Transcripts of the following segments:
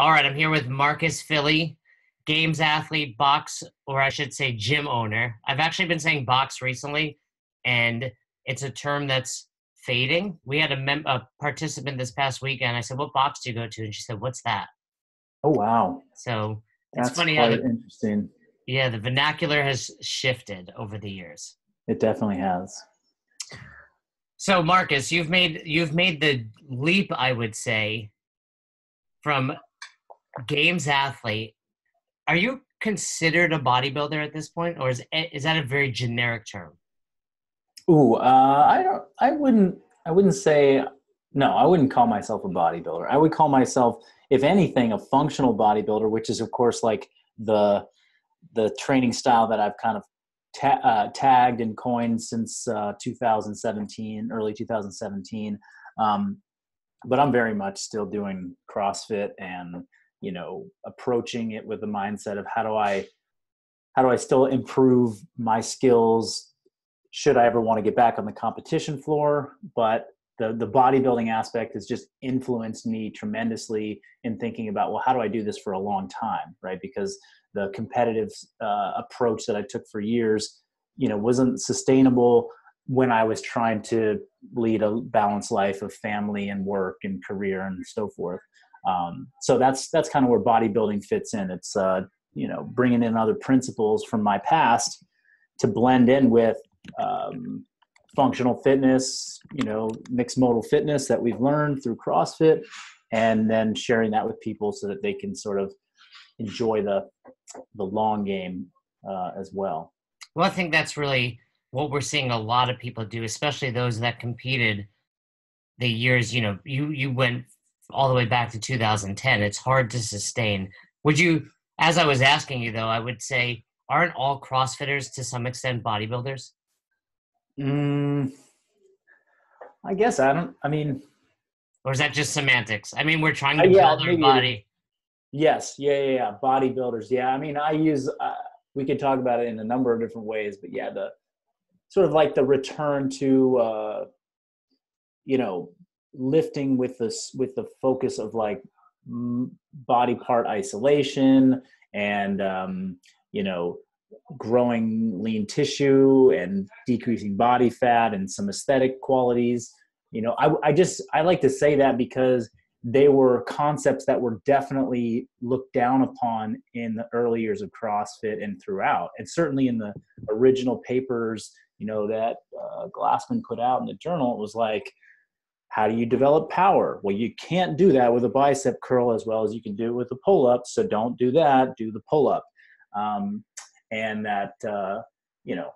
All right, I'm here with Marcus Philly, games athlete, box, or I should say gym owner. I've actually been saying box recently, and it's a term that's fading. We had a participant this past weekend. I said, "What box do you go to?" And she said, "What's that?" Oh, wow. So it's That's funny how quite the interesting. yeah the vernacular has shifted over the years. It definitely has. So Marcus, you've made the leap, I would say, from games athlete. Are you considered a bodybuilder at this point, or is that a very generic term? Ooh, I wouldn't say, no, I wouldn't call myself a bodybuilder. I would call myself, if anything, a functional bodybuilder, which is, of course, like the, the training style that I've kind of tagged and coined since 2017, early 2017. Um, but I'm very much still doing CrossFit and, approaching it with the mindset of how do I still improve my skills should I ever want to get back on the competition floor. But the bodybuilding aspect has just influenced me tremendously in thinking about, well, how do I do this for a long time, right? Because the competitive approach that I took for years, wasn't sustainable when I was trying to lead a balanced life of family and work and career and so forth. So that's kind of where bodybuilding fits in. It's bringing in other principles from my past to blend in with um, functional fitness, mixed modal fitness that we've learned through CrossFit, and then sharing that with people so that they can sort of enjoy the long game as well. Well, I think that's really what we're seeing a lot of people do, especially those that competed the years. You went all the way back to 2010. It's hard to sustain. Would you, as I was asking you though, I would say, aren't all CrossFitters to some extent bodybuilders, Mm, I guess I don't. I mean, or is that just semantics? I mean, we're trying to yeah, build our maybe it is. body. Yes, yeah. Bodybuilders. Yeah, I mean, I use. We could talk about it in a number of different ways, but yeah, the sort of like the return to you know lifting with the focus of like body part isolation and you know growing lean tissue and decreasing body fat and some aesthetic qualities. I like to say that because they were concepts that were definitely looked down upon in the early years of CrossFit and throughout, and certainly in the original papers, that Glassman put out in the journal. It was like, how do you develop power? Well, you can't do that with a bicep curl as well as you can do it with a pull up. So don't do that. Do the pull up. Um, and that, you know,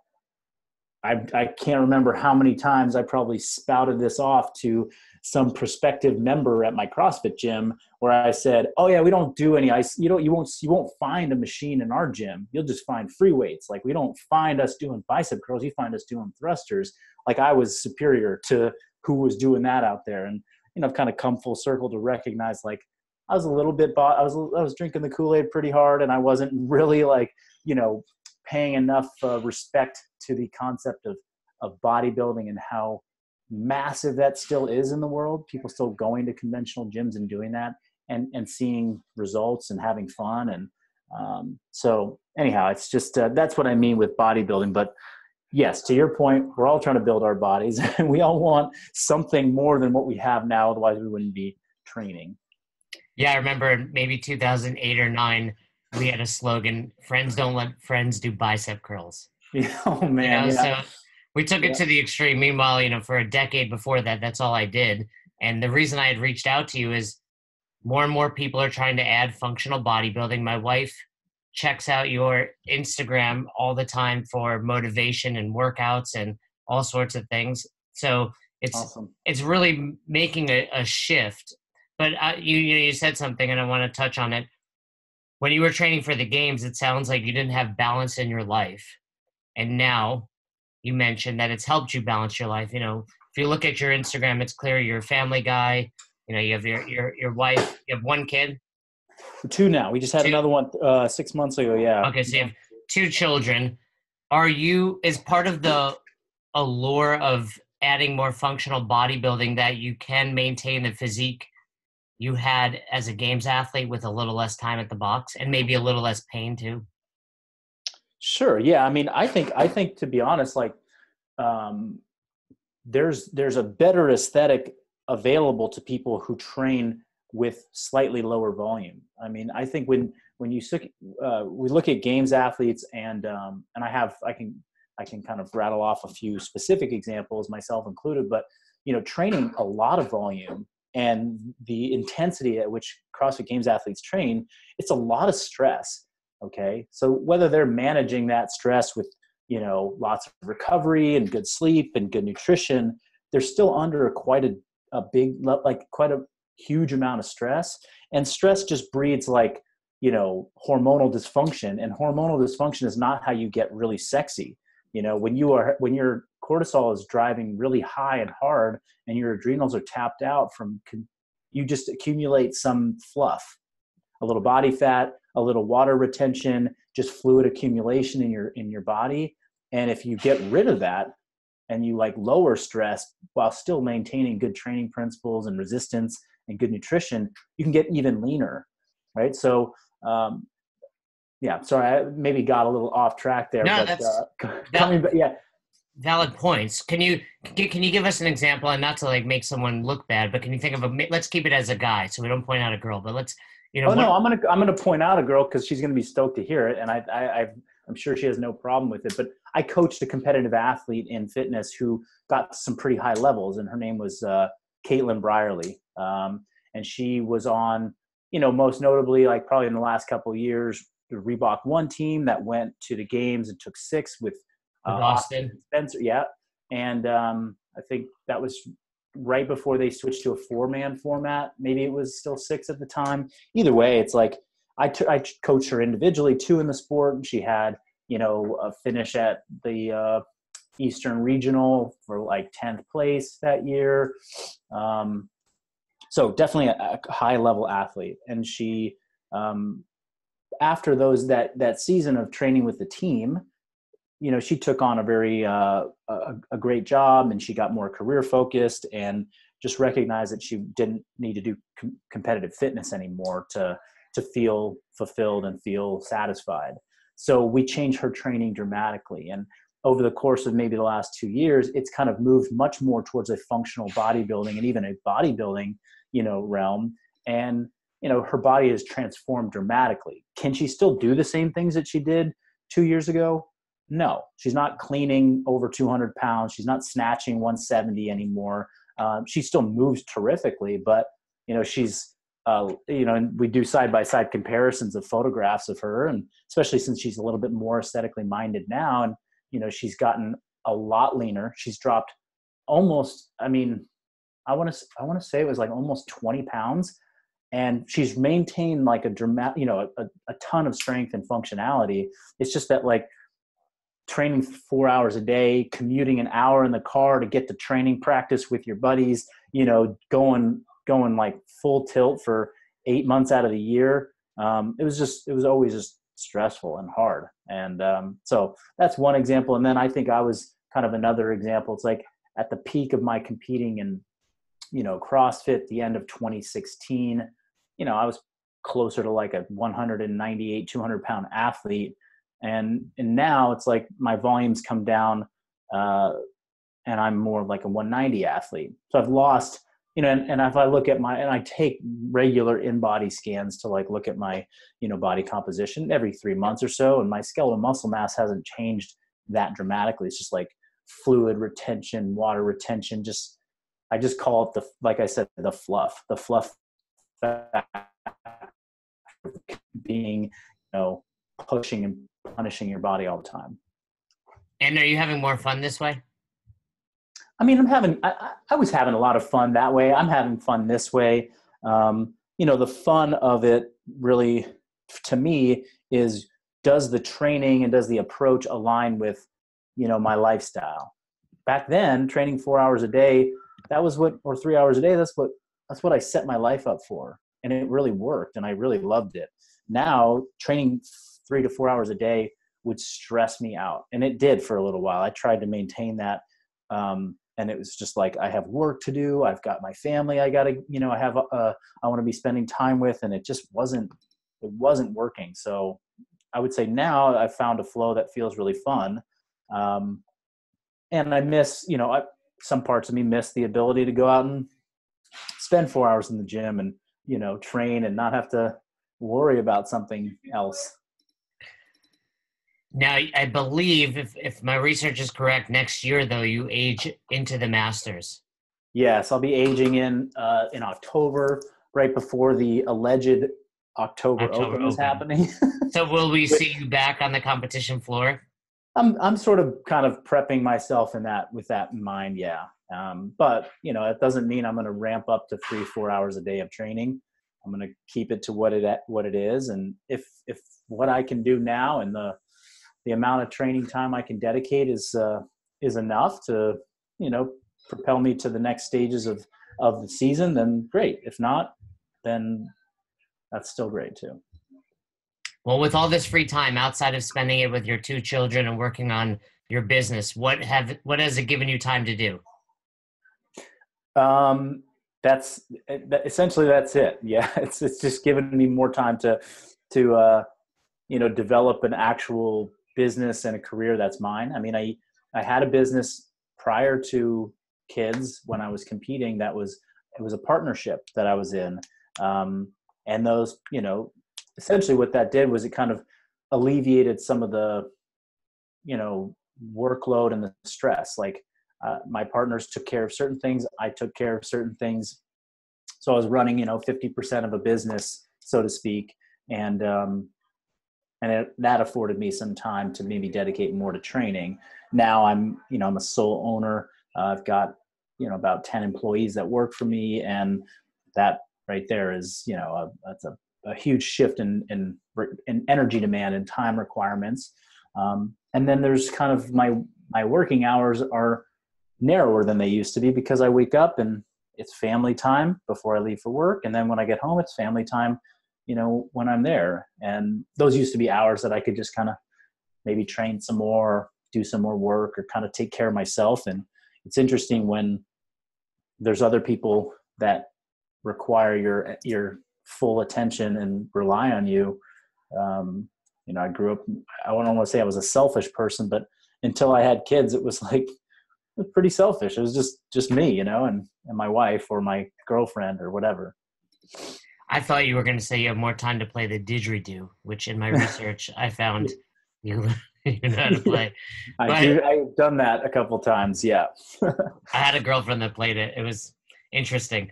I can't remember how many times I probably spouted this off to some prospective member at my CrossFit gym where I said, "Oh yeah, we don't do any ice. You won't find a machine in our gym. You'll just find free weights. Like we don't find us doing bicep curls. You find us doing thrusters." Like I was superior to who was doing that out there. And I've kind of come full circle to recognize like I was a little bit I was drinking the Kool-Aid pretty hard, and I wasn't really like you know paying enough respect to the concept of bodybuilding and how massive that still is in the world. People still going to conventional gyms and doing that, and seeing results and having fun. And so anyhow, it's just that's what I mean with bodybuilding. But yes, to your point, we're all trying to build our bodies and we all want something more than what we have now. Otherwise we wouldn't be training. Yeah, I remember maybe 2008 or 9, we had a slogan, "Friends don't let friends do bicep curls." Oh man, yeah, So we took it yeah, to the extreme. Meanwhile, for a decade before that, that's all I did. And the reason I had reached out to you is more and more people are trying to add functional bodybuilding. My wife checks out your Instagram all the time for motivation and workouts and all sorts of things. So it's awesome. it's really making a shift. But you said something, and I want to touch on it. When you were training for the games, it sounds like you didn't have balance in your life, and now you mentioned that it's helped you balance your life. If you look at your Instagram, it's clear you're a family guy. You have your wife. You have one kid, Two now. We just had two. another one 6 months ago. Yeah. Okay, so you have two children. Is part of the allure of adding more functional bodybuilding that you can maintain the physique you had as a games athlete with a little less time at the box and maybe a little less pain too? Sure. Yeah. I mean, I think to be honest, like, um, there's a better aesthetic available to people who train with slightly lower volume. I mean, I think when we look at games athletes, and I can kind of rattle off a few specific examples, myself included, but training a lot of volume and the intensity at which CrossFit Games athletes train, it's a lot of stress. Okay, so whether they're managing that stress with lots of recovery and good sleep and good nutrition, they're still under quite a huge amount of stress. And stress just breeds like, hormonal dysfunction, and hormonal dysfunction is not how you get really sexy. When your cortisol is driving really high and hard and your adrenals are tapped out you just accumulate some fluff, a little body fat, a little water retention, just fluid accumulation in your body. And if you get rid of that and you like lower stress while still maintaining good training principles and resistance and good nutrition, you can get even leaner, right? So, yeah, sorry, I maybe got a little off track there, No, but that's coming val- back, yeah, valid points. Can you give us an example, and not to like make someone look bad, but can you think of let's keep it as a guy so we don't point out a girl, but let's, oh what. no, I'm gonna point out a girl because she's gonna be stoked to hear it, and I'm sure she has no problem with it. But I coached a competitive athlete in fitness who got some pretty high levels, and her name was Caitlin Brierly, and she was on, most notably, like probably in the last couple of years, the Reebok One team that went to the games and took 6 with With Austin Austin. Spencer, yeah, and I think that was right before they switched to a 4-man format. Maybe it was still 6 at the time. Either way, it's like I coached her individually too in the sport. And she had, a finish at the Eastern Regional for like 10th place that year. So definitely a high level athlete. And she, after that season of training with the team, she took on a great job, and she got more career focused and just recognized that she didn't need to do competitive fitness anymore to feel fulfilled and feel satisfied. So we changed her training dramatically. And over the course of maybe the last 2 years, it's kind of moved much more towards a functional bodybuilding and even a bodybuilding, realm. And, her body has transformed dramatically. Can she still do the same things that she did 2 years ago? No, she's not cleaning over 200 pounds. She's not snatching 170 anymore. She still moves terrifically, but she's, and we do side-by-side comparisons of photographs of her, and especially since she's a little bit more aesthetically minded now, and she's gotten a lot leaner. She's dropped almost, I mean, I want to say it was like almost 20 pounds, and she's maintained like a ton of strength and functionality. It's just that like training 4 hours a day, commuting an hour in the car to get to training practice with your buddies, going like full tilt for 8 months out of the year. It was always just stressful and hard. And so that's one example. And then I think I was kind of another example. It's like at the peak of my competing in, CrossFit, the end of 2016, I was closer to like a 198, 200-pound athlete. And now it's like my volumes come down, and I'm more like a 190 athlete. So I've lost, and if I look at and I take regular in-body scans to like look at my, body composition every 3 months or so. And my skeletal muscle mass hasn't changed that dramatically. It's just like fluid retention, water retention. I just call it like I said, the fluff being, pushing and punishing your body all the time. And are you having more fun this way? I mean, I was having a lot of fun that way. I'm having fun this way. The fun of it really, to me, is does the training and does the approach align with, my lifestyle? Back then, training 4 hours a day, or 3 hours a day, that's what I set my life up for. And it really worked, and I really loved it. Now, training 3 to 4 hours a day would stress me out. And it did for a little while. I tried to maintain that and it was just like, I have work to do. I've got my family. I got to, I have, I want to be spending time with, and it wasn't working. So I would say now I've found a flow that feels really fun. And I miss, some parts of me miss the ability to go out and spend 4 hours in the gym and, train and not have to worry about something else. Now, I believe if my research is correct, next year, though, you age into the Masters. Yes, I'll be aging in October, right before the alleged October Open is happening. So will we see you back on the competition floor? I'm sort of kind of prepping myself with that in mind. Yeah. But it doesn't mean I'm going to ramp up to 3-4 hours a day of training. I'm going to keep it to what it is. And if what I can do now and the amount of training time I can dedicate is enough to, propel me to the next stages of the season, then great. If not, then that's still great too. Well, with all this free time outside of spending it with your 2 children and working on your business, what has it given you time to do? That's it. Yeah. It's just given me more time to develop an actual business and a career that's mine. I mean, I had a business prior to kids when I was competing. It was a partnership that I was in. And those, essentially what that did was it kind of alleviated some of the, workload and the stress. Like my partners took care of certain things. I took care of certain things. So I was running, 50% of a business, so to speak. And that afforded me some time to maybe dedicate more to training. Now I'm a sole owner. I've got, about 10 employees that work for me. And that right there is, that's a huge shift in energy demand and time requirements. And then there's kind of my working hours are narrower than they used to be because I wake up and it's family time before I leave for work. And then when I get home, it's family time, when I'm there. And those used to be hours that I could just kind of maybe train some more, do some more work, or kind of take care of myself. And it's interesting when there's other people that require your full attention and rely on you. I grew up, I don't want to say I was a selfish person, but until I had kids, it was pretty selfish. It was just me, and my wife or my girlfriend or whatever. I thought you were going to say you have more time to play the didgeridoo, which in my research I found you know how to play. I've done that a couple times. Yeah. I had a girlfriend that played it. It was interesting.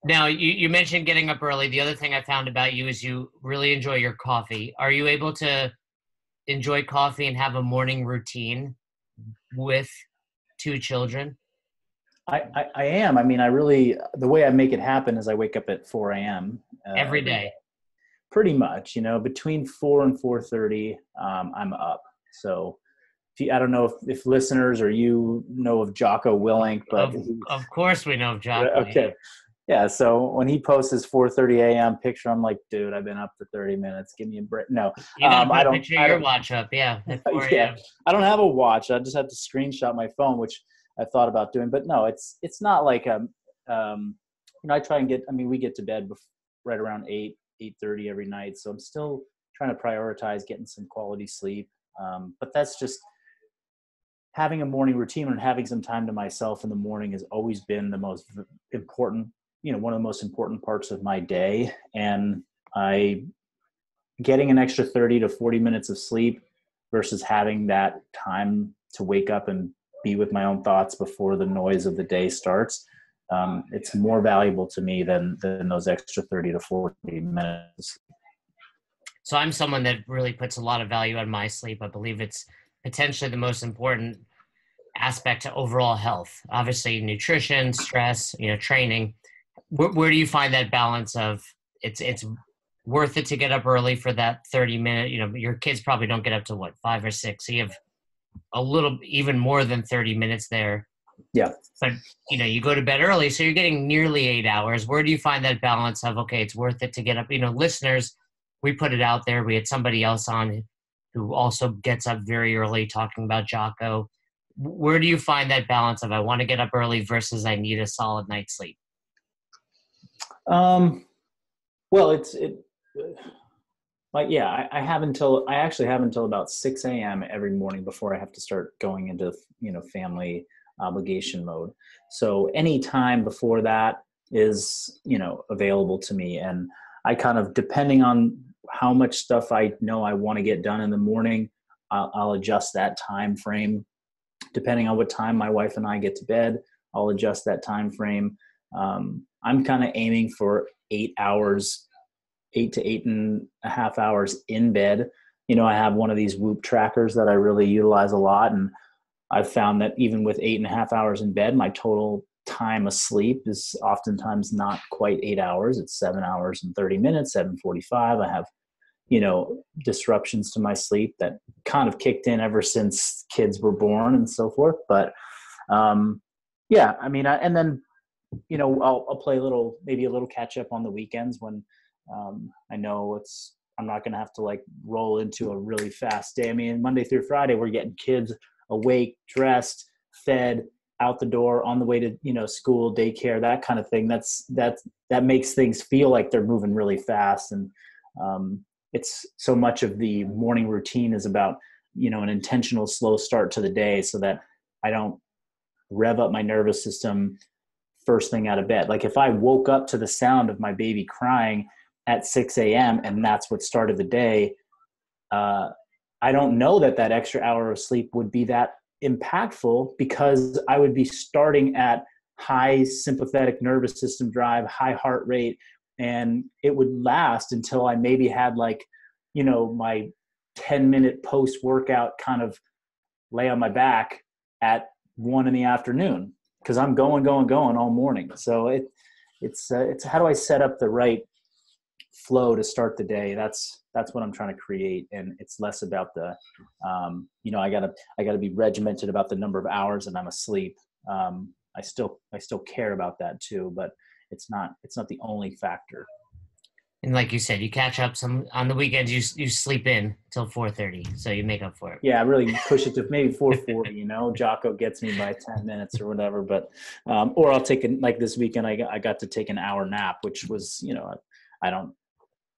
Now, you mentioned getting up early. The other thing I found about you is you really enjoy your coffee. Are you able to enjoy coffee and have a morning routine with 2 children? I am. I mean, the way I make it happen is I wake up at 4 a.m. Every day. Pretty much, between 4 and 4:30, I'm up. So I don't know if listeners or you know of Jocko Willink, but of course we know of Jocko. Okay. Yeah. So when he posts his 4:30 a.m. picture, I'm like, dude, I've been up for 30 minutes. Give me a break. No, you gotta put a picture of your watch up. Yeah. Yeah. I don't have a watch. I just have to screenshot my phone, which I thought about doing, but no, it's not like, I try and we get to bed right around 8:30 every night. So I'm still trying to prioritize getting some quality sleep. But that's just having a morning routine and having some time to myself in the morning has always been the most important, one of the most important parts of my day. And getting an extra 30 to 40 minutes of sleep versus having that time to wake up and be with my own thoughts before the noise of the day starts. It's more valuable to me than those extra 30 to 40 minutes. So I'm someone that really puts a lot of value on my sleep. I believe it's potentially the most important aspect to overall health. Obviously, nutrition, stress, training. Where do you find that balance of it's worth it to get up early for that 30-minute? Your kids probably don't get up to 5 or 6. So you have a little, even more than 30 minutes there. Yeah. But, you go to bed early, so you're getting nearly 8 hours. Where do you find that balance of, okay, it's worth it to get up? Listeners, we put it out there. We had somebody else on who also gets up very early talking about Jocko. where do you find that balance of I want to get up early versus I need a solid night's sleep? Well, I actually have until about 6 a.m. every morning before I have to start going into, family obligation mode. So any time before that is, available to me. And I kind of, depending on how much stuff I know I want to get done in the morning, I'll adjust that time frame. Depending on what time my wife and I get to bed, I'll adjust that time frame. I'm kind of aiming for 8 hours, 8 to 8.5 hours in bed. I have one of these Whoop trackers that I really utilize a lot. And I've found that even with 8.5 hours in bed, my total time asleep is oftentimes not quite 8 hours. It's 7 hours and 30 minutes, 7:45. I have, disruptions to my sleep that kind of kicked in ever since kids were born and so forth. But yeah, I mean, and then, I'll play maybe a little catch up on the weekends when I know I'm not going to have to like roll into a really fast day. I mean, Monday through Friday, we're getting kids awake, dressed, fed, out the door, on the way to, school, daycare, that kind of thing. That makes things feel like they're moving really fast. And it's so much of the morning routine is about, an intentional slow start to the day so that I don't rev up my nervous system first thing out of bed. Like if I woke up to the sound of my baby crying at 6 a.m. and that's what started the day, I don't know that extra hour of sleep would be that impactful because I would be starting at high sympathetic nervous system drive, high heart rate, and it would last until I maybe had my 10-minute post-workout kind of lay on my back at 1 p.m. because I'm going all morning. So it's how do I set up the right flow to start the day? That's what I'm trying to create. And it's less about the, I gotta be regimented about the number of hours that I'm asleep. I still care about that too, but it's not the only factor. And like you said, you catch up some on the weekends. You sleep in till 4:30, so you make up for it. Yeah, I really push it to maybe 4:40. Jocko gets me by 10 minutes or whatever. But or I'll take like this weekend. I got to take an hour nap, which was I don't.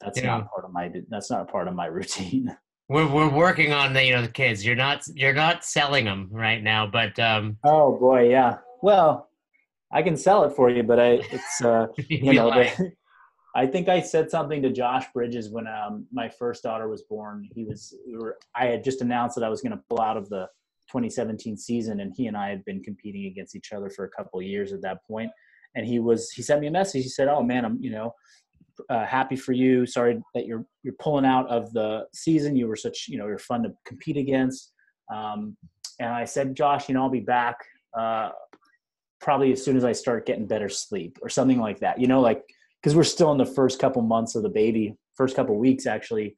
That's not a part of my routine. We're working on the kids. You're not selling them right now, but oh boy, yeah. Well, I can sell it for you, but I think I said something to Josh Bridges when my first daughter was born. I had just announced that I was going to pull out of the 2017 season, and he and I had been competing against each other for a couple of years at that point. And he sent me a message. He said, "Oh man, I'm happy for you. Sorry that you're pulling out of the season. You were you're fun to compete against." And I said, "Josh, I'll be back probably as soon as I start getting better sleep or something like that. Because we're still in the first couple months of the baby, first couple weeks actually."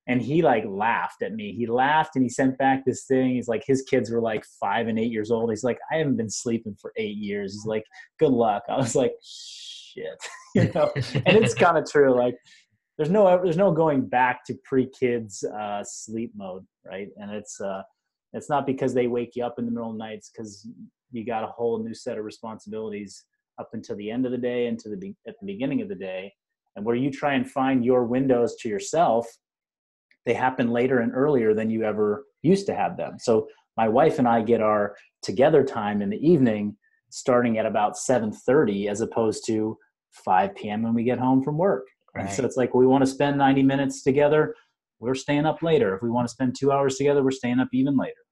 And he laughed at me. He laughed and he sent back this thing. He's like, his kids were 5 and 8 years old. He's like, "I haven't been sleeping for 8 years." He's like, "Good luck." I was like, shit, and it's kind of true. There's no going back to pre-kids sleep mode, right? And it's not because they wake you up in the middle of the nights, because you got a whole new set of responsibilities up until the end of the day and at the beginning of the day. And where you try and find your windows to yourself, they happen later and earlier than you ever used to have them. So my wife and I get our together time in the evening starting at about 7:30 as opposed to 5 p.m. when we get home from work. Right. And so it's we want to spend 90 minutes together, we're staying up later. If we want to spend 2 hours together, we're staying up even later.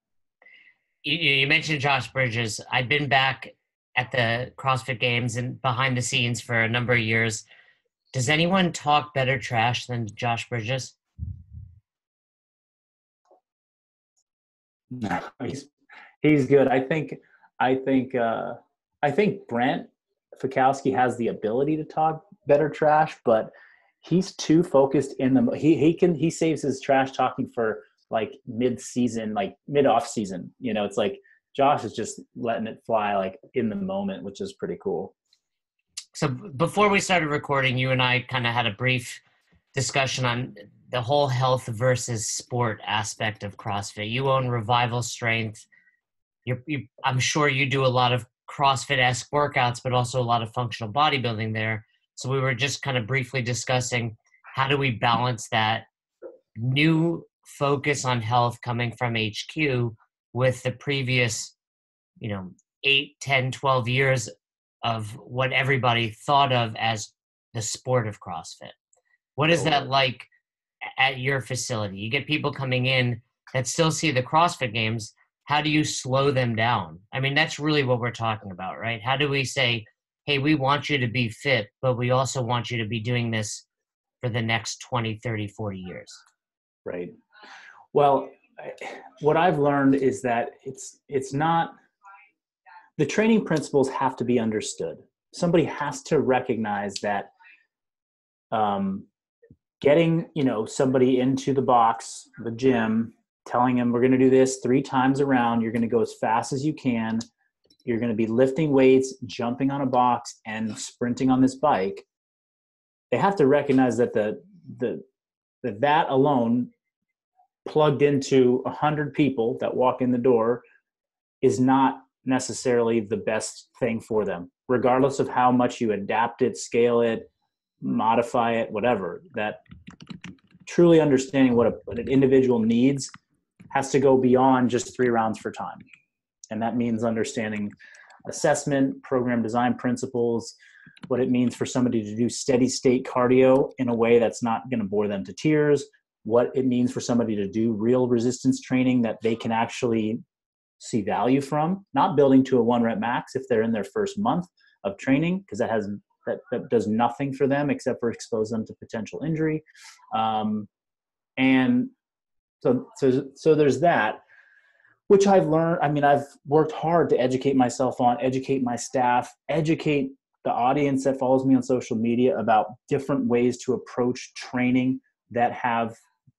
You mentioned Josh Bridges. I've been back at the CrossFit Games and behind the scenes for a number of years. Does anyone talk better trash than Josh Bridges? No, he's good. I think Brent Fikowski has the ability to talk better trash, but he's too focused he saves his trash talking for mid-season, mid-off season. It's Josh is just letting it fly in the moment, which is pretty cool. So before we started recording, you and I kind of had a brief discussion on the whole health versus sport aspect of CrossFit. You own Revival Strength. I'm sure you do a lot of CrossFit-esque workouts, but also a lot of functional bodybuilding there. So we were just kind of briefly discussing how do we balance that new focus on health coming from HQ with the previous, 8, 10, 12 years of what everybody thought of as the sport of CrossFit. What is that like at your facility? You get people coming in that still see the CrossFit Games. How do you slow them down? I mean, that's really what we're talking about, right? How do we say, hey, we want you to be fit, but we also want you to be doing this for the next 20, 30, 40 years? Right. Well, what I've learned is that it's not, the training principles have to be understood. Somebody has to recognize that getting, somebody into the box, the gym, telling them we're going to do this 3 times around, you're going to go as fast as you can, you're going to be lifting weights, jumping on a box, and sprinting on this bike. They have to recognize that that alone, plugged into 100 people that walk in the door, is not necessarily the best thing for them, regardless of how much you adapt it, scale it, modify it, whatever. That truly understanding what an individual needs has to go beyond just 3 rounds for time. And that means understanding assessment, program design principles, what it means for somebody to do steady state cardio in a way that's not going to bore them to tears, what it means for somebody to do real resistance training that they can actually see value from, not building to a 1 rep max if they're in their first month of training, because that does nothing for them except for expose them to potential injury. And so there's that, which I've learned. I mean, I've worked hard to educate myself on, educate my staff, educate the audience that follows me on social media about different ways to approach training that have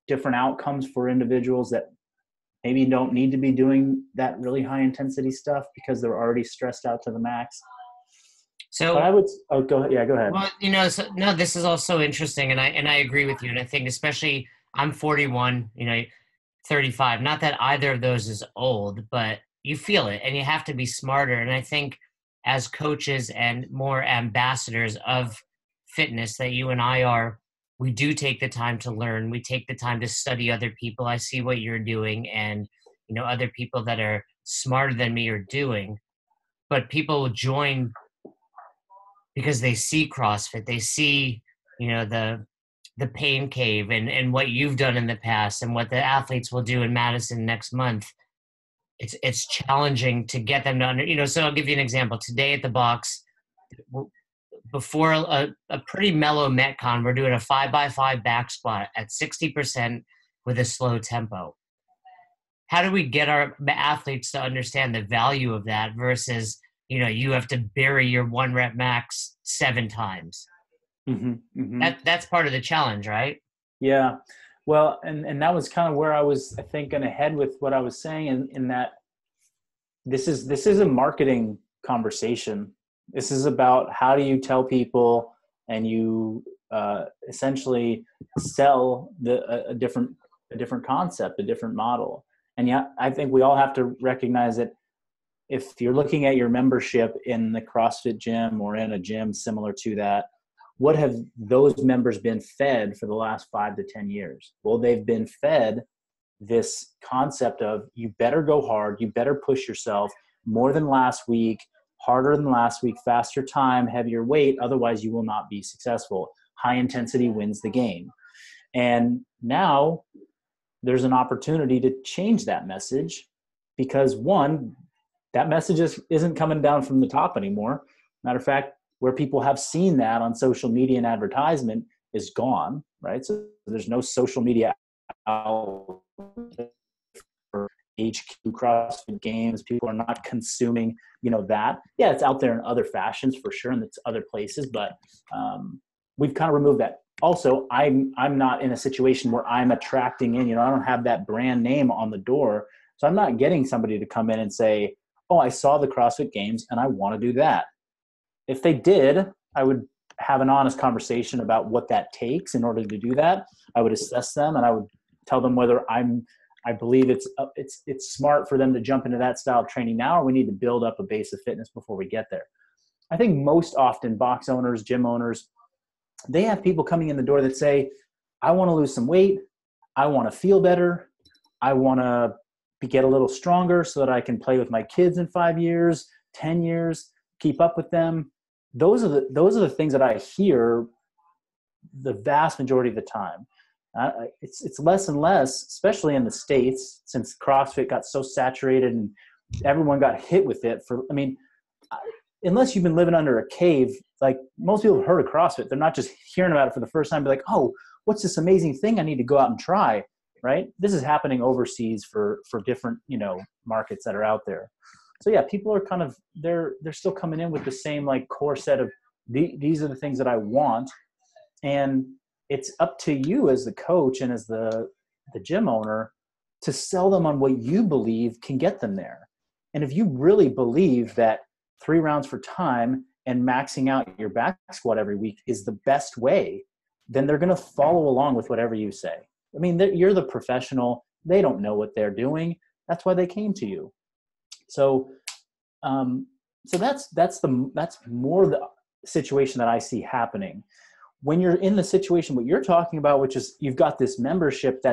different outcomes for individuals that maybe don't need to be doing that really high intensity stuff because they're already stressed out to the max. So but I would, go ahead. Yeah, go ahead. Well, this is also interesting, and I agree with you. And I think especially I'm 41, 35. Not that either of those is old, but you feel it, and you have to be smarter. And I think as coaches and more ambassadors of fitness that you and I are, we do take the time to learn. We take the time to study other people. I see what you're doing, and other people that are smarter than me are doing. But people will join because they see CrossFit, they see the pain cave and what you've done in the past and what the athletes will do in Madison next month. It's challenging to get them to so I'll give you an example. Today at the box, before a pretty mellow Metcon, we're doing a 5x5 back squat at 60% with a slow tempo. How do we get our athletes to understand the value of that versus you have to bury your 1 rep max 7 times? Mm-hmm, mm-hmm. That's part of the challenge, right? Yeah. Well, and that was kind of where I was, I think, going to head with what I was saying in that this is a marketing conversation. This is about how do you tell people and you essentially sell a different concept, a different model. And yeah, I think we all have to recognize that if you're looking at your membership in the CrossFit gym or in a gym similar to that, what have those members been fed for the last 5 to 10 years? Well, they've been fed this concept of you better go hard, you better push yourself more than last week, harder than last week, faster time, heavier weight, otherwise you will not be successful. High intensity wins the game. And now there's an opportunity to change that message because, one, that message isn't coming down from the top anymore. Matter of fact, where people have seen that on social media and advertisement is gone, right? So there's no social media out for HQ CrossFit Games. People are not consuming, that. Yeah, it's out there in other fashions for sure, and it's other places, but we've kind of removed that. Also, I'm not in a situation where I'm attracting in, I don't have that brand name on the door, so I'm not getting somebody to come in and say, oh, I saw the CrossFit Games and I want to do that. If they did, I would have an honest conversation about what that takes in order to do that. I would assess them and I would tell them whether I I believe it's smart for them to jump into that style of training now, or we need to build up a base of fitness before we get there. I think most often box owners, gym owners, they have people coming in the door that say, I want to lose some weight. I want to feel better. I want to get a little stronger so that I can play with my kids in 5 years, 10 years, keep up with them. Those are the things that I hear the vast majority of the time. It's less and less, especially in the States, since CrossFit got so saturated and everyone got hit with it. Unless you've been living under a cave, like most people have heard of CrossFit. They're not just hearing about it for the first time, be like, oh, what's this amazing thing I need to go out and try, right? This is happening overseas for different, markets that are out there. So yeah, people are kind of, they're still coming in with the same like core set of these are the things that I want. And it's up to you as the coach and as the gym owner to sell them on what you believe can get them there. And if you really believe that 3 rounds for time and maxing out your back squat every week is the best way, then they're going to follow along with whatever you say. I mean, you're the professional. They don't know what they're doing. That's why they came to you. So that's more the situation that I see happening. When you're in the situation, what you're talking about, which is you've got this membership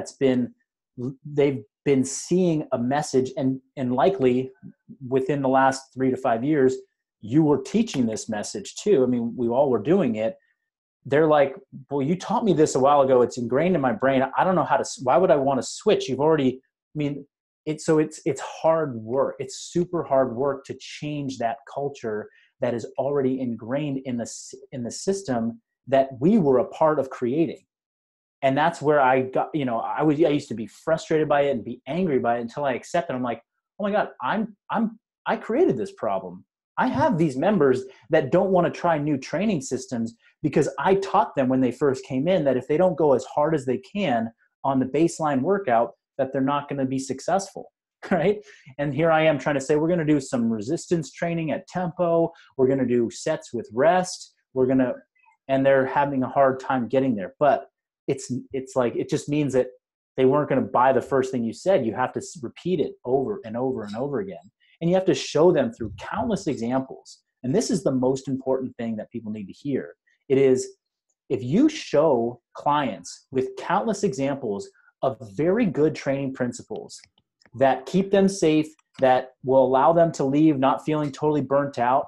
they've been seeing a message and likely within the last 3 to 5 years, you were teaching this message too. I mean, we all were doing it. They're like, well, you taught me this a while ago. It's ingrained in my brain. I don't know why would I want to switch? It's hard work. It's super hard work to change that culture that is already ingrained in the system that we were a part of creating. And that's where I got, I used to be frustrated by it and be angry by it until I accepted. I'm like, oh my God, I created this problem. I have these members that don't want to try new training systems because I taught them when they first came in that if they don't go as hard as they can on the baseline workout, that they're not going to be successful, right? And here I am trying to say, we're going to do some resistance training at tempo. We're going to do sets with rest. And they're having a hard time getting there. But it's like, it just means that they weren't going to buy the first thing you said. You have to repeat it over and over and over again. And you have to show them through countless examples. And this is the most important thing that people need to hear. It is, if you show clients with countless examples of very good training principles that keep them safe, that will allow them to leave not feeling totally burnt out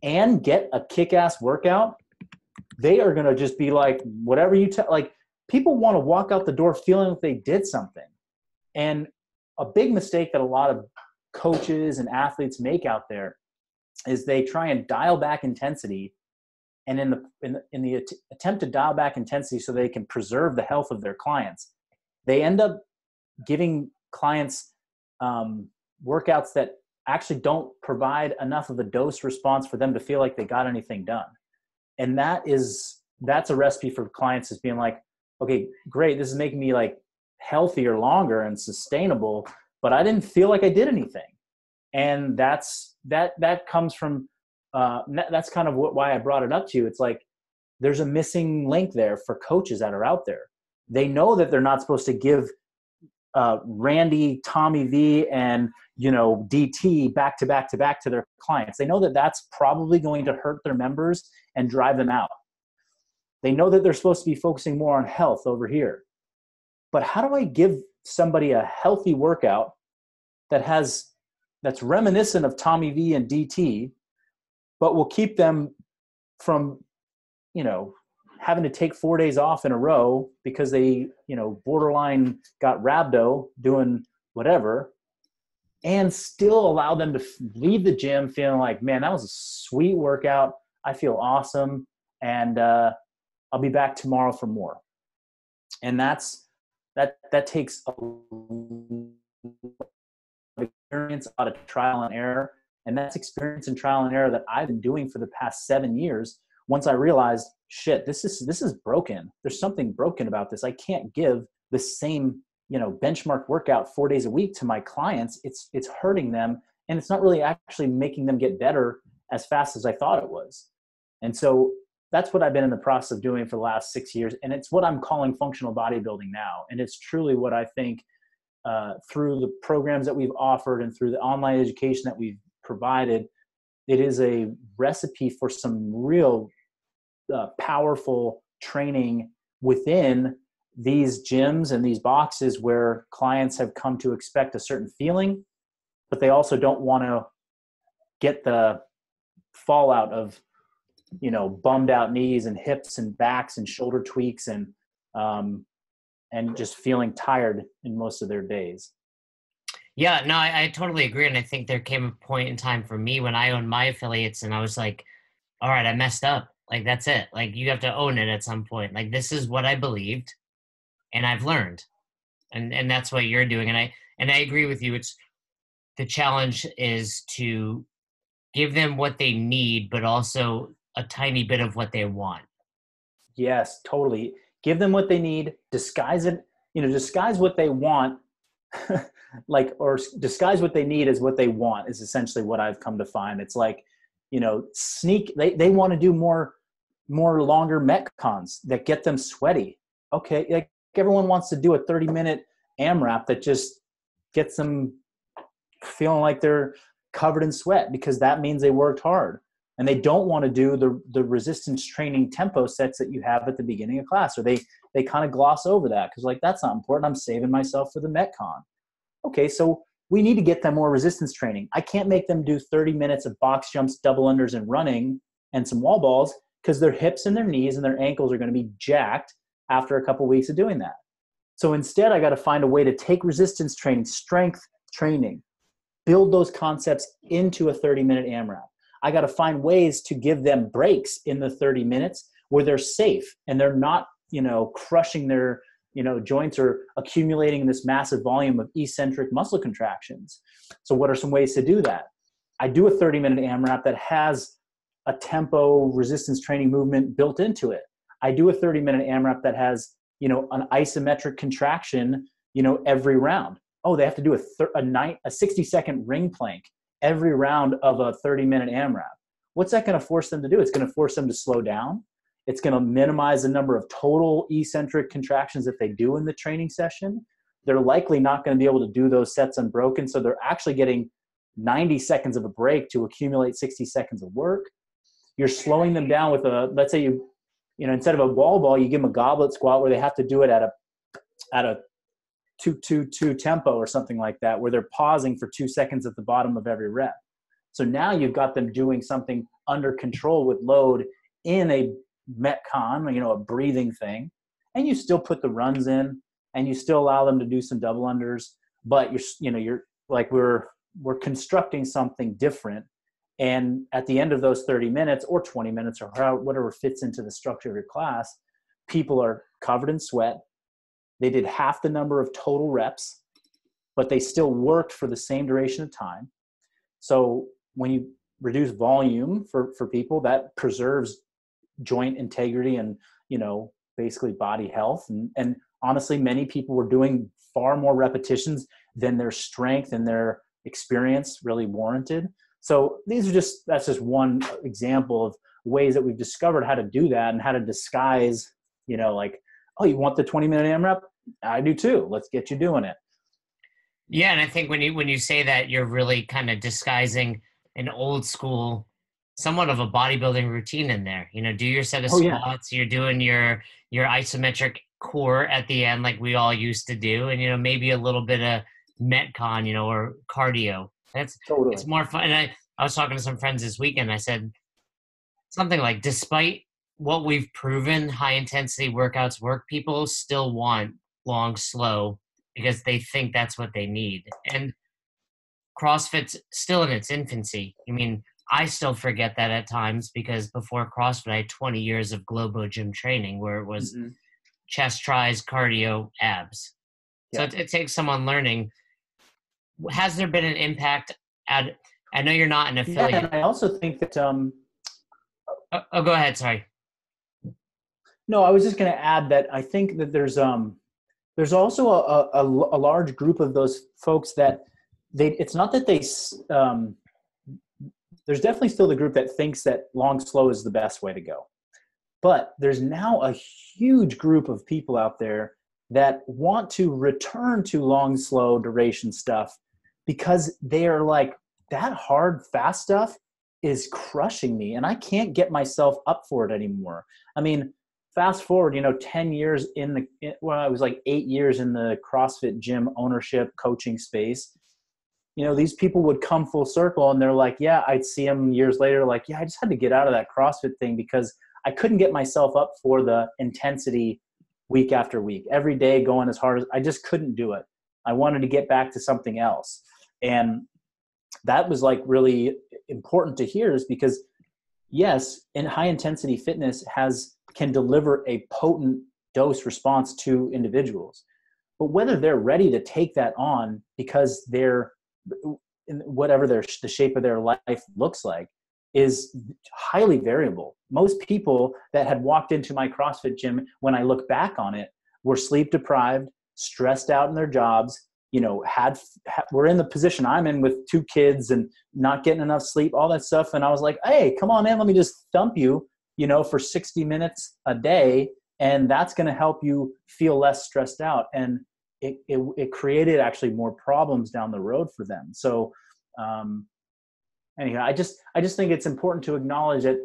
and get a kick-ass workout, they are going to just be like, whatever you tell, like people want to walk out the door feeling like they did something. And a big mistake that a lot of coaches and athletes make out there is they try and dial back intensity. And in the attempt to dial back intensity so they can preserve the health of their clients, they end up giving clients workouts that actually don't provide enough of a dose response for them to feel like they got anything done. And that's a recipe for clients, is being like, okay, great, this is making me like healthier longer and sustainable, but I didn't feel like I did anything. And that comes from that's kind of why I brought it up to you. It's like there's a missing link there for coaches that are out there. They know that they're not supposed to give Randy, Tommy V, and DT back to back to their clients. They know that that's probably going to hurt their members and drive them out. They know that they're supposed to be focusing more on health over here. But how do I give somebody a healthy workout that's reminiscent of Tommy V and DT, but will keep them from, having to take 4 days off in a row because they, borderline got rhabdo doing whatever, and still allow them to leave the gym feeling like, man, that was a sweet workout. I feel awesome. And I'll be back tomorrow for more. And that takes a lot of experience, a lot of trial and error. And that's experience and trial and error that I've been doing for the past 7 years. Once I realized, shit, this is broken. There's something broken about this. I can't give the same, benchmark workout 4 days a week to my clients. It's hurting them, and it's not really actually making them get better as fast as I thought it was. And so that's what I've been in the process of doing for the last 6 years. And it's what I'm calling functional bodybuilding now. And it's truly what I think through the programs that we've offered and through the online education that we've provided, it is a recipe for some real powerful training within these gyms and these boxes where clients have come to expect a certain feeling, but they also don't want to get the fallout of, bummed out knees and hips and backs and shoulder tweaks and just feeling tired in most of their days. Yeah, no, I totally agree. And I think there came a point in time for me when I owned my affiliates and I was like, all right, I messed up. Like, that's it. Like, you have to own it at some point. Like, this is what I believed and I've learned. And that's what you're doing. And I agree with you. It's the challenge is to give them what they need, but also a tiny bit of what they want. Yes, totally. Give them what they need, disguise it, disguise what they want, or disguise what they need as what they want is essentially what I've come to find. It's like, they want to do more longer Metcons that get them sweaty. Okay. Like everyone wants to do a 30-minute AMRAP that just gets them feeling like they're covered in sweat because that means they worked hard. And they don't want to do the resistance training tempo sets that you have at the beginning of class, or they kind of gloss over that because that's not important. I'm saving myself for the Metcon. Okay, so we need to get them more resistance training. I can't make them do 30 minutes of box jumps, double unders, and running and some wall balls because their hips and their knees and their ankles are going to be jacked after a couple of weeks of doing that. So instead, I got to find a way to take resistance training, strength training, build those concepts into a 30-minute AMRAP. I got to find ways to give them breaks in the 30 minutes where they're safe and they're not, crushing their, joints or accumulating this massive volume of eccentric muscle contractions. So what are some ways to do that? I do a 30-minute AMRAP that has a tempo resistance training movement built into it. I do a 30-minute AMRAP that has, an isometric contraction, every round. Oh, they have to do a 60-second ring plank every round of a 30-minute AMRAP. What's that going to force them to do? It's going to force them to slow down. It's going to minimize the number of total eccentric contractions that they do in the training session. They're likely not going to be able to do those sets unbroken, so they're actually getting 90 seconds of a break to accumulate 60 seconds of work. You're slowing them down with let's say instead of a wall ball, you give them a goblet squat where they have to do it at a 2-2-2 tempo or something like that, where they're pausing for 2 seconds at the bottom of every rep. So now you've got them doing something under control with load in a Metcon, a breathing thing, and you still put the runs in and you still allow them to do some double unders, but you're like, we're constructing something different. And at the end of those 30 minutes or 20 minutes or whatever fits into the structure of your class, people are covered in sweat. They did half the number of total reps, but they still worked for the same duration of time. So when you reduce volume for people, that preserves joint integrity and, basically body health. And honestly, many people were doing far more repetitions than their strength and their experience really warranted. So that's just one example of ways that we've discovered how to do that and how to disguise, oh, you want the 20-minute AMRAP? I do too. Let's get you doing it. Yeah, and I think when you say that, you're really kind of disguising an old school, somewhat of a bodybuilding routine in there. Do your set of squats. You're doing your isometric core at the end, like we all used to do, and maybe a little bit of Metcon, or cardio. It's more fun. And I was talking to some friends this weekend. I said something like, despite what we've proven, high intensity workouts work, people still want long, slow, because they think that's what they need. And CrossFit's still in its infancy. I still forget that at times because before CrossFit, I had 20 years of Globo gym training where it was chest, tries, cardio, abs. Yeah. So it takes someone learning. Has there been an impact I know you're not an affiliate. Yeah, and I also think that go ahead. Sorry. No, I was just going to add that I think that there's also a large group of those folks that it's not that there's definitely still the group that thinks that long, slow is the best way to go. But there's now a huge group of people out there that want to return to long, slow duration stuff because they are like, that hard, fast stuff is crushing me and I can't get myself up for it anymore. I mean, fast forward, 10 years I was like 8 years in the CrossFit gym ownership coaching space. These people would come full circle and they're like, yeah, I'd see them years later. Like, yeah, I just had to get out of that CrossFit thing because I couldn't get myself up for the intensity week after week, every day going as hard as I just couldn't do it. I wanted to get back to something else. And that was like really important to hear, is because yes, in high intensity fitness can deliver a potent dose response to individuals, but whether they're ready to take that on because they're whatever the shape of their life looks like is highly variable. Most people that had walked into my CrossFit gym, when I look back on it, were sleep deprived, stressed out in their jobs, were in the position I'm in with 2 kids and not getting enough sleep, all that stuff. And I was like, hey, come on in, let me just thump you, for 60 minutes a day. And that's going to help you feel less stressed out. And it created actually more problems down the road for them. So, anyhow, I just think it's important to acknowledge that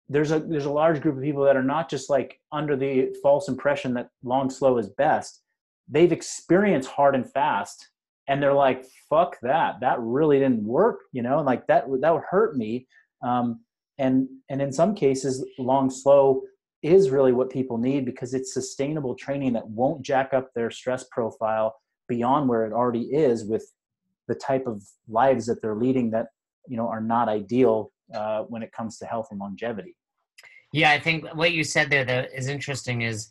there's a large group of people that are not just like under the false impression that long, slow is best. They've experienced hard and fast and they're like, fuck that really didn't work. Like that would hurt me. And in some cases, long, slow is really what people need because it's sustainable training that won't jack up their stress profile beyond where it already is with the type of lives that they're leading that, are not ideal when it comes to health and longevity. Yeah, I think what you said there that is interesting is,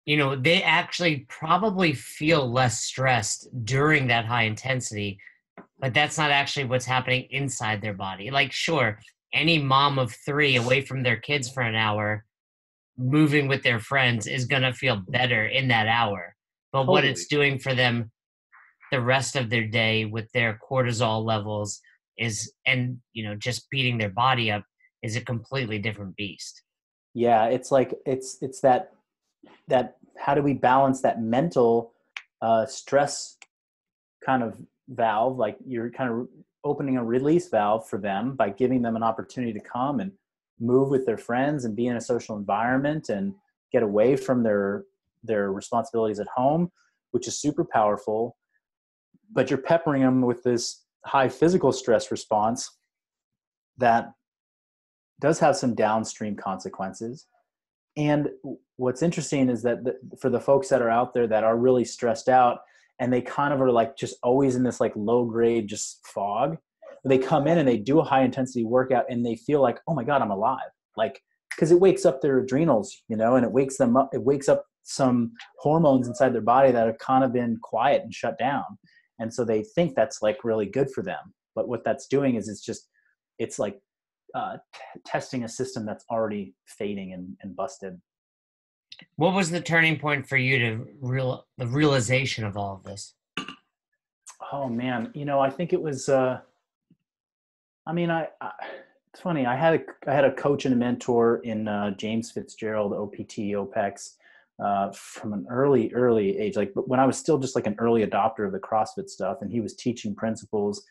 they actually probably feel less stressed during that high intensity, but that's not actually what's happening inside their body. Like, sure, any mom of 3 away from their kids for an hour, moving with their friends is going to feel better in that hour. But Totally. What it's doing for them the rest of their day with their cortisol levels just beating their body up is a completely different beast. Yeah, it's like it's that how do we balance that mental stress kind of valve? Like you're kind of opening a release valve for them by giving them an opportunity to come and move with their friends and be in a social environment and get away from their responsibilities at home, which is super powerful. But you're peppering them with this high physical stress response that does have some downstream consequences. And what's interesting is that for the folks that are out there that are really stressed out and they kind of are like just always in this like low grade just fog, they come in and they do a high intensity workout and they feel like, oh my God, I'm alive. Like, because it wakes up their adrenals, and it wakes them up. It wakes up some hormones inside their body that have kind of been quiet and shut down. And so they think that's like really good for them. But what that's doing is it's like testing a system that's already fading and busted. What was the turning point for you to the realization of all of this? Oh man, I think it was. It's funny. I had a coach and a mentor in James Fitzgerald, OPT, OPEX, from an early age. Like when I was still just like an early adopter of the CrossFit stuff, and he was teaching principles.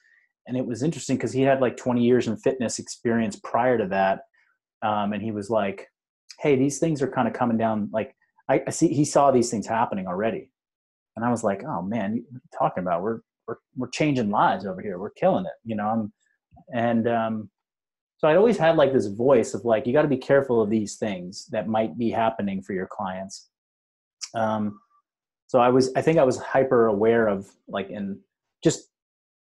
And it was interesting because he had like 20 years in fitness experience prior to that. And he was like, hey, these things are kind of coming down. Like I see, he saw these things happening already. And I was like, oh man, what are you talking about? We're changing lives over here. We're killing it, so I always had like this voice of like, you got to be careful of these things that might be happening for your clients. So I think I was hyper aware of like, and just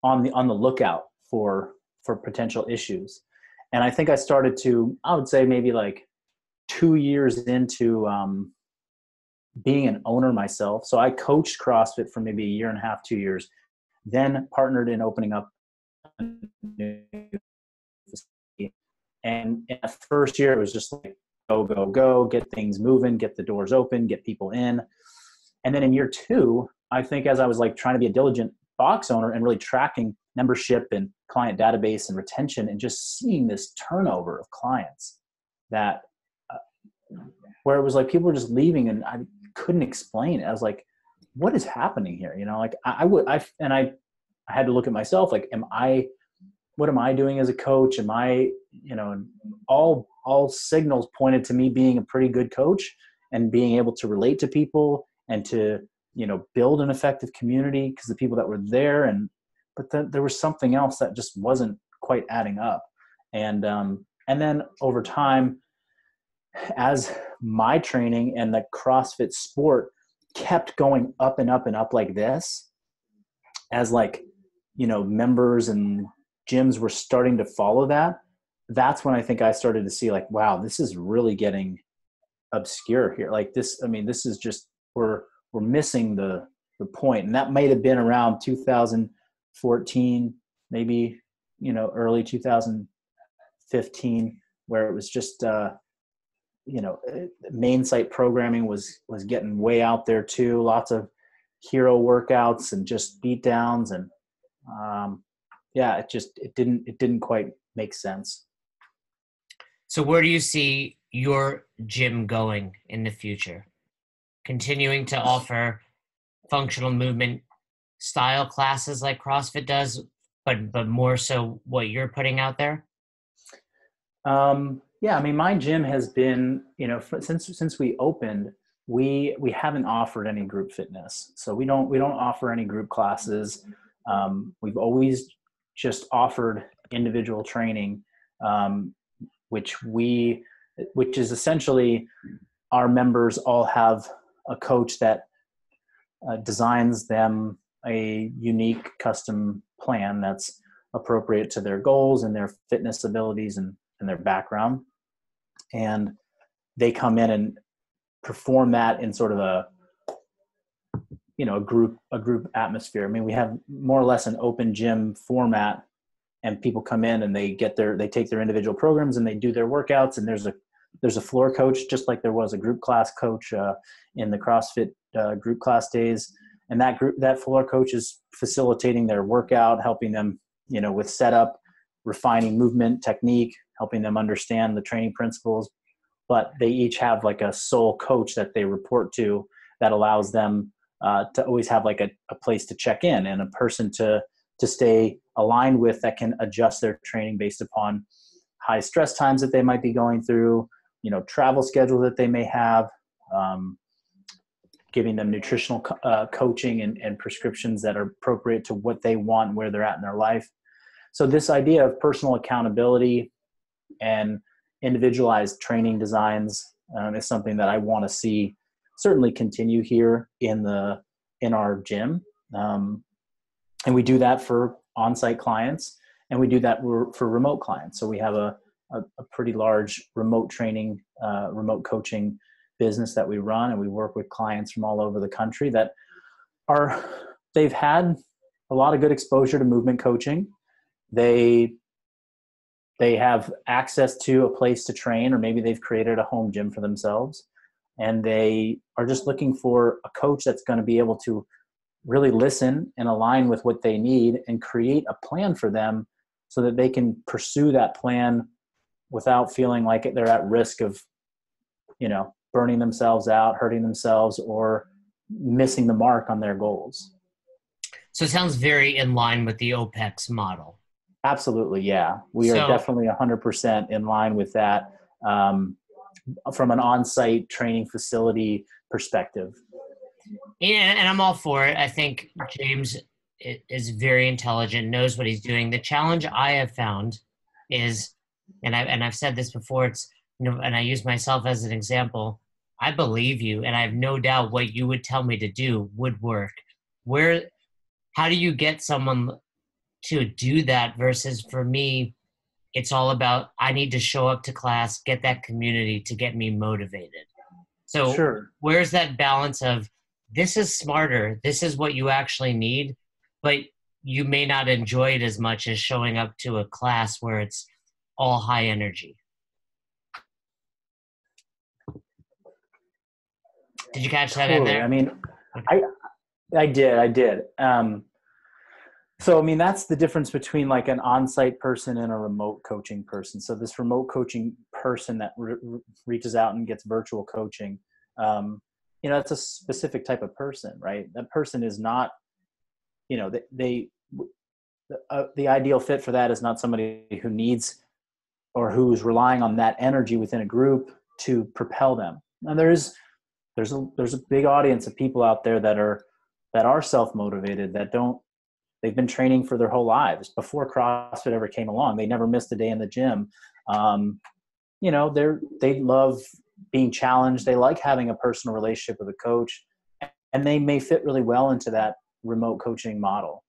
on the lookout for potential issues. And I think I started to, I would say maybe like 2 years into being an owner myself. So I coached CrossFit for maybe a year and a half, 2 years, then partnered in opening up a new facility. And in the first year, it was just like, go, get things moving, get the doors open, get people in. And then in year 2, I think as I was like trying to be a diligent box owner and really tracking membership and client database and retention and just seeing this turnover of clients that where it was like people were just leaving and couldn't explain it. I was like, what is happening here? You know, like I had to look at myself, like, what am I doing as a coach? Am I, you know, all signals pointed to me being a pretty good coach and being able to relate to people and to, you know, build an effective community because the people that were there, but then there was something else that just wasn't quite adding up. And then over time, as my training and the CrossFit sport kept going up and up and up like this, as like, you know, members and gyms were starting to follow that, that's when I think I started to see like, wow, this is really getting obscure here. Like this, I mean, this is just, we're missing the point. And that might have been around 2014, maybe, you know, early 2015, where it was just, you know, main site programming was getting way out there too. Lots of hero workouts and just beat downs. And yeah, it didn't quite make sense. So where do you see your gym going in the future? Continuing to offer functional movement style classes like CrossFit does, but more so what you're putting out there? Yeah, I mean, my gym has been, you know, since we opened, we haven't offered any group fitness. So we don't offer any group classes. We've always just offered individual training, which is essentially our members all have a coach that designs them a unique custom plan that's appropriate to their goals and their fitness abilities and their background. And they come in and perform that in sort of a, you know, a group atmosphere. I mean, we have more or less an open gym format, and people come in and they take their individual programs and they do their workouts, and there's a floor coach, just like there was a group class coach in the CrossFit group class days. And that floor coach is facilitating their workout, helping them, you know, with setup, refining movement technique, helping them understand the training principles. But they each have like a sole coach that they report to that allows them to always have like a place to check in and a person to stay aligned with that can adjust their training based upon high stress times that they might be going through, you know, travel schedule that they may have, giving them nutritional coaching and prescriptions that are appropriate to what they want, where they're at in their life. So this idea of personal accountability and individualized training designs is something that I want to see certainly continue here in our gym. And we do that for on-site clients, and we do that for remote clients. So we have a pretty large remote training, remote coaching business that we run, and we work with clients from all over the country that they've had a lot of good exposure to movement coaching. They have access to a place to train, or maybe they've created a home gym for themselves, and they are just looking for a coach that's going to be able to really listen and align with what they need and create a plan for them so that they can pursue that plan without feeling like they're at risk of, you know, burning themselves out, hurting themselves, or missing the mark on their goals. So it sounds very in line with the OPEX model. Absolutely, yeah. We are definitely 100% in line with that from an on-site training facility perspective. Yeah, and I'm all for it. I think James is very intelligent, knows what he's doing. The challenge I have found is, and I've said this before, it's, you know, and I use myself as an example. I believe you, and I have no doubt what you would tell me to do would work. How do you get someone to do that versus, for me, it's all about, I need to show up to class, get that community to get me motivated. So Sure. Where's that balance of, this is smarter, this is what you actually need, but you may not enjoy it as much as showing up to a class where it's all high energy? Did you catch that in there? I mean, I did. So, I mean, that's the difference between like an on-site person and a remote coaching person. So this remote coaching person that reaches out and gets virtual coaching, that's a specific type of person, right? That person is not, the ideal fit for that is not somebody who needs or who's relying on that energy within a group to propel them. And there's a big audience of people out there that are self-motivated, they've been training for their whole lives before CrossFit ever came along. They never missed a day in the gym. They love being challenged. They like having a personal relationship with a coach, and they may fit really well into that remote coaching model.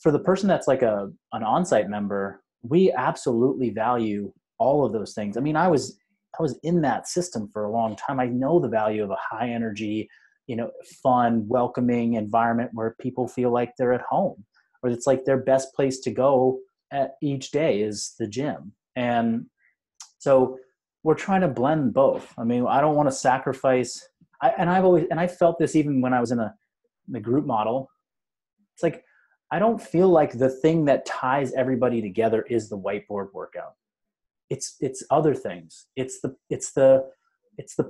For the person that's like an on-site member, we absolutely value all of those things. I mean, I was in that system for a long time. I know the value of a high energy, fun, welcoming environment where people feel like they're at home, or it's like their best place to go at each day is the gym. And so we're trying to blend both. I mean, I don't want to sacrifice. I felt this even when I was in the group model. It's like, I don't feel like the thing that ties everybody together is the whiteboard workout. It's other things. It's the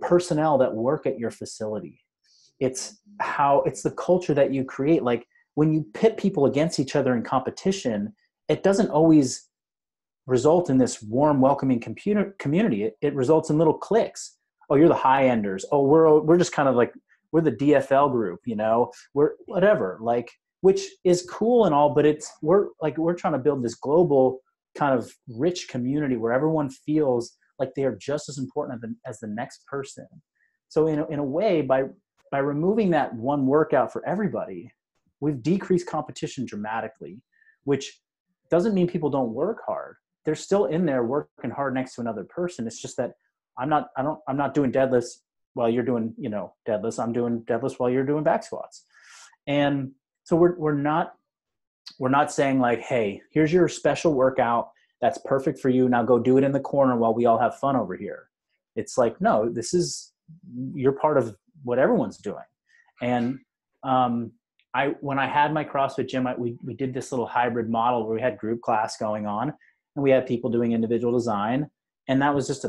personnel that work at your facility. It's the culture that you create. Like when you pit people against each other in competition, it doesn't always result in this warm, welcoming community. It results in little cliques. Oh, you're the high enders. Oh, we're just kind of like, we're the DFL group, we're whatever, like, which is cool and all, but we're trying to build this global kind of rich community where everyone feels like they are just as important as the next person. So in a way, by removing that one workout for everybody, we've decreased competition dramatically, which doesn't mean people don't work hard. They're still in there working hard next to another person. It's just that I'm not doing deadlifts while you're doing, deadlifts. I'm doing deadlifts while you're doing back squats. And so we're not saying like, hey, here's your special workout that's perfect for you. Now go do it in the corner while we all have fun over here. It's like, no, you're part of what everyone's doing. And when I had my CrossFit gym, we did this little hybrid model where we had group class going on and we had people doing individual design. And that was it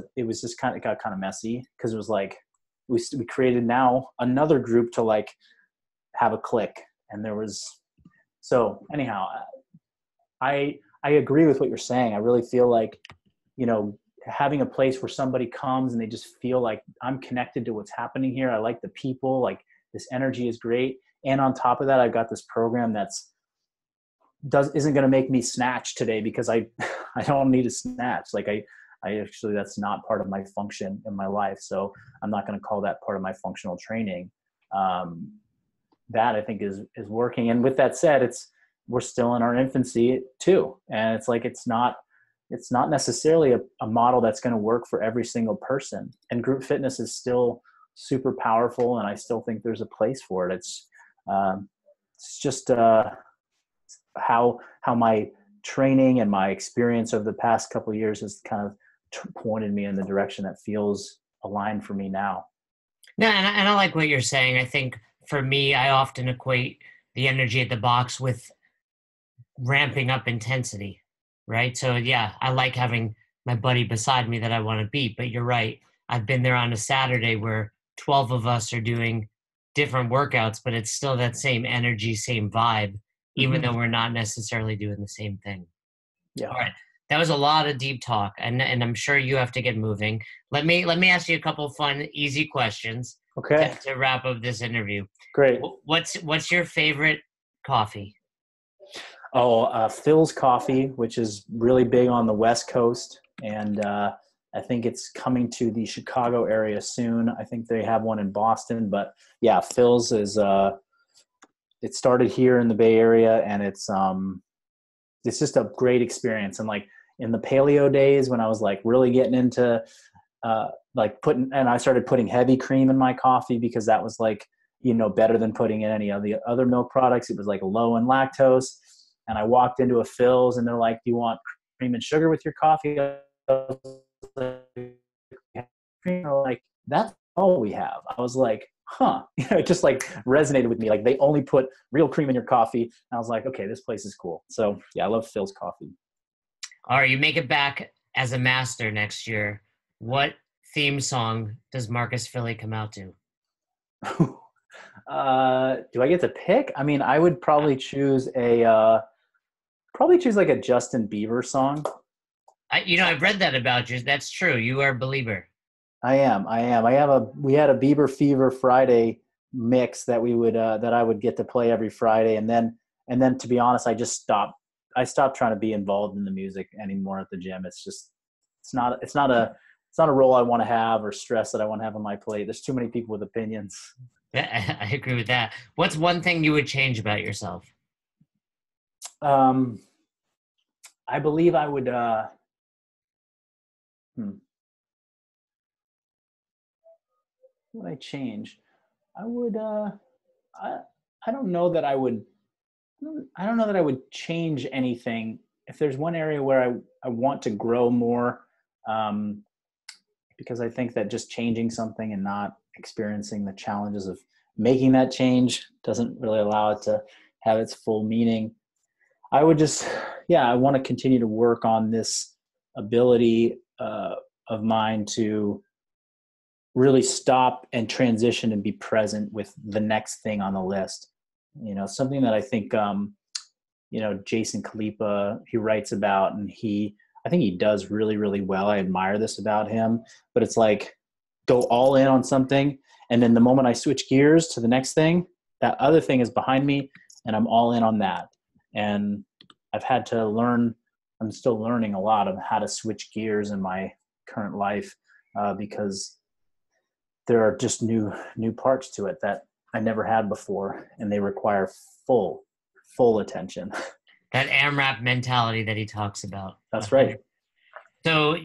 got kind of messy because it was like, we created now another group to like have a click. And so anyhow, I agree with what you're saying. I really feel like, having a place where somebody comes and they just feel like I'm connected to what's happening here. I like the people, like this energy is great. And on top of that, I've got this program isn't going to make me snatch today because I don't need a snatch. Like I actually, that's not part of my function in my life. So I'm not going to call that part of my functional training. That I think is working. And with that said, we're still in our infancy too. And it's like, it's not necessarily a model that's going to work for every single person. And group fitness is still super powerful. And I still think there's a place for it. It's just how my training and my experience over the past couple of years has kind of pointed me in the direction that feels aligned for me now. No, and I like what you're saying. I think for me, I often equate the energy at the box with ramping up intensity, right? So yeah, I like having my buddy beside me that I want to beat, but you're right. I've been there on a Saturday where 12 of us are doing different workouts, but it's still that same energy, same vibe, even though we're not necessarily doing the same thing. Yeah. All right. That was a lot of deep talk, and I'm sure you have to get moving. Let me ask you a couple of fun, easy questions. Okay. To wrap up this interview. Great. What's your favorite coffee? Oh, Philz Coffee, which is really big on the West Coast, and I think it's coming to the Chicago area soon. I think they have one in Boston, but yeah, Philz is. It started here in the Bay Area, and it's just a great experience. And like in the paleo days when I was like really getting into I started putting heavy cream in my coffee because that was like, better than putting in any of the other milk products. It was like low in lactose. And I walked into a Philz and they're like, do you want cream and sugar with your coffee? Like, that's all we have. I was like, huh, it just like resonated with me. Like they only put real cream in your coffee. And I was like, okay, this place is cool. So yeah, I love Philz Coffee. All right. You make it back as a master next year. What theme song does Marcus Filly come out to? Do I get to pick? I mean, I would probably choose like a Justin Bieber song. I've read that about you. That's true. You are a believer. I am. We had a Bieber Fever Friday mix that I would get to play every Friday. And then to be honest, I stopped trying to be involved in the music anymore at the gym. It's not a role I want to have or stress that I want to have on my plate. There's too many people with opinions. I agree with that. What's one thing you would change about yourself? I believe I would, what would I change? I would, I don't know that I don't know that I would change anything. If there's one area where I want to grow more, because I think that just changing something and not experiencing the challenges of making that change doesn't really allow it to have its full meaning. I would just, I want to continue to work on this ability of mine to really stop and transition and be present with the next thing on the list. Something that I think, Jason Khalipa, he writes about, and I think he does really, really well. I admire this about him, but it's like, go all in on something. And then the moment I switch gears to the next thing, that other thing is behind me and I'm all in on that. And I've had to learn, I'm still learning a lot of how to switch gears in my current life, because there are just new parts to it that I never had before, and they require full attention. That AMRAP mentality that he talks about. That's right. So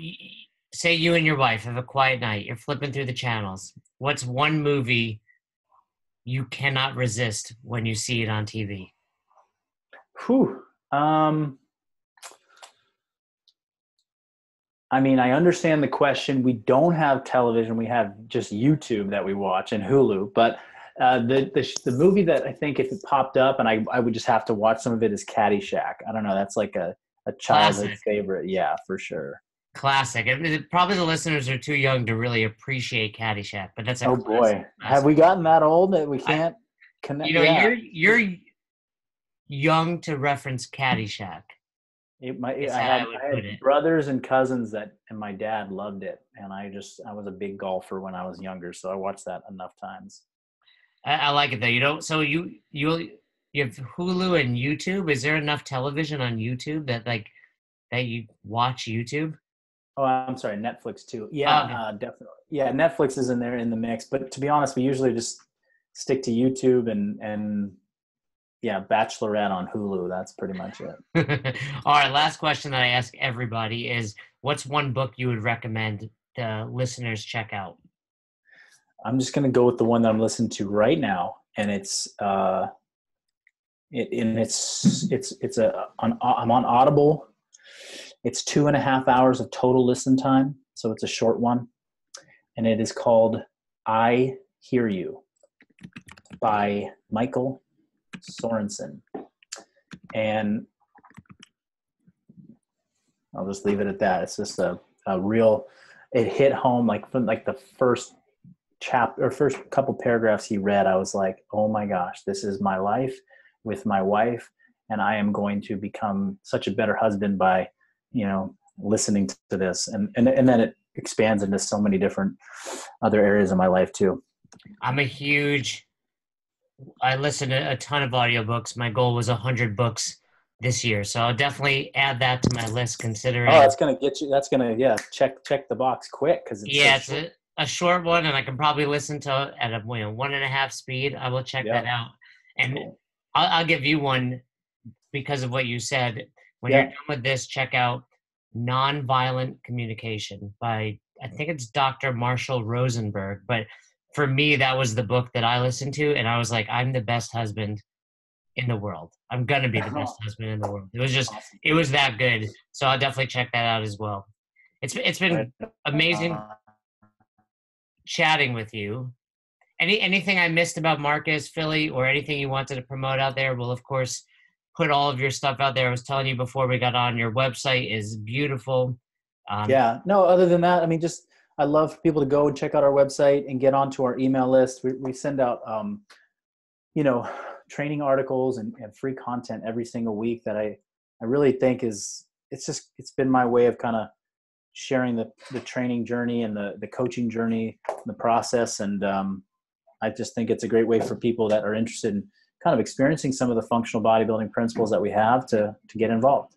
say you and your wife have a quiet night, you're flipping through the channels. What's one movie you cannot resist when you see it on TV? I mean, I understand the question. We don't have television. We have just YouTube that we watch and Hulu. But the movie that I think if it popped up and I would just have to watch some of it is Caddyshack. I don't know. That's like a childhood Classic. favorite. Yeah, for sure. Classic. I mean, probably the listeners are too young to really appreciate Caddyshack, but that's a boy. classic. Have we gotten that old that we can't connect? You're young to reference Caddyshack. I had brothers and cousins and my dad loved it, and I was a big golfer when I was younger, so I watched that enough times. I like it though. So you have Hulu and YouTube. Is there enough television on YouTube that you watch YouTube? Oh, I'm sorry, Netflix too. Yeah, definitely. Yeah, Netflix is in there in the mix, but to be honest, we usually just stick to YouTube and Bachelorette on Hulu. That's pretty much it. All right, last question that I ask everybody is, what's one book you would recommend the listeners check out? I'm just going to go with the one that I'm listening to right now, and I'm on Audible. It's 2.5 hours of total listen time, so it's a short one, and it is called I Hear You by Michael Sorensen. And I'll just leave it at that. It's just a real, it hit home from the first chapter or first couple paragraphs he read. I was like, oh my gosh, this is my life with my wife, and I am going to become such a better husband by listening to this, and then it expands into so many different other areas of my life too. I listen to a ton of audiobooks. My goal was 100 books this year, so I'll definitely add that to my list. Considering that's gonna get you. That's gonna check the box quick because it's a short one, and I can probably listen to at a 1.5 speed. I will check that out, and cool. I'll give you one because of what you said. When you're done with this, check out Nonviolent Communication by, I think it's Dr. Marshall Rosenberg. But for me, that was the book that I listened to, and I was like, I'm the best husband in the world. I'm going to be the best husband in the world. It was just, it was that good. So I'll definitely check that out as well. It's been amazing chatting with you. Anything I missed about Marcus, Philly, or anything you wanted to promote out there? We'll, of course, put all of your stuff out there. I was telling you before we got on, your website is beautiful. No, other than that, I mean, I'd love for people to go and check out our website and get onto our email list. We send out, you know, training articles and free content every single week that I really think it's been my way of kind of sharing the training journey and the coaching journey, the process. And I just think it's a great way for people that are interested in kind of experiencing some of the functional bodybuilding principles that we have to get involved.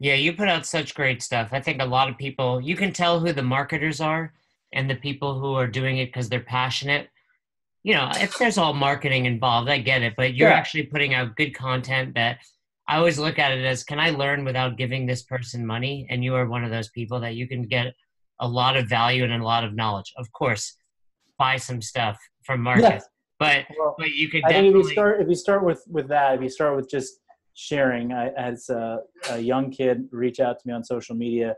Yeah, you put out such great stuff. I think a lot of people, you can tell who the marketers are and the people who are doing it because they're passionate. You know, if there's all marketing involved, I get it, but you're actually putting out good content that I always look at it as, can I learn without giving this person money? And you are one of those people that you can get a lot of value and a lot lot of course, buy some stuff from Marcus, but you could definitely. I think if you start with that, if you start with just sharing, I had a young kid reach out to me on social media,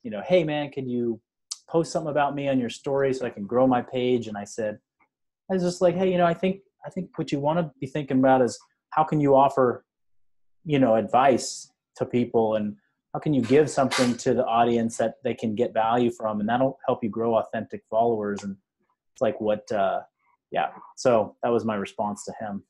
you know, hey man, can you post something about me on your story so I can grow my page? And I was just like, hey, you know, I think what you want to be thinking about is how can you offer, you know, advice to people, and how can you give something to the audience that they can get value from, and that'll help you grow authentic followers. And it's like so that was my response to him.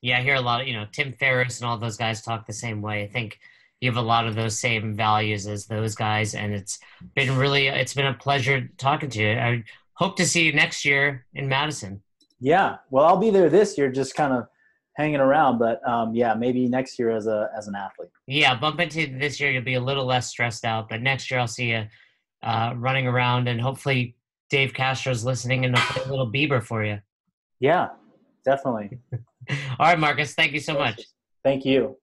Yeah, I hear a lot of, you know, Tim Ferriss and all those guys talk the same way. I think you have a lot of those same values as those guys, and it's been a pleasure talking to you. I hope to see you next year in Madison. Yeah, well, I'll be there this year, just kind of hanging around, but yeah, maybe next year as an athlete. Yeah, bump into this year, you'll be a little less stressed out, but next year I'll see you running around, and hopefully Dave Castro's listening and he'll play a little Bieber for you. Yeah, definitely. All right, Marcus, thank you so much. Thank you.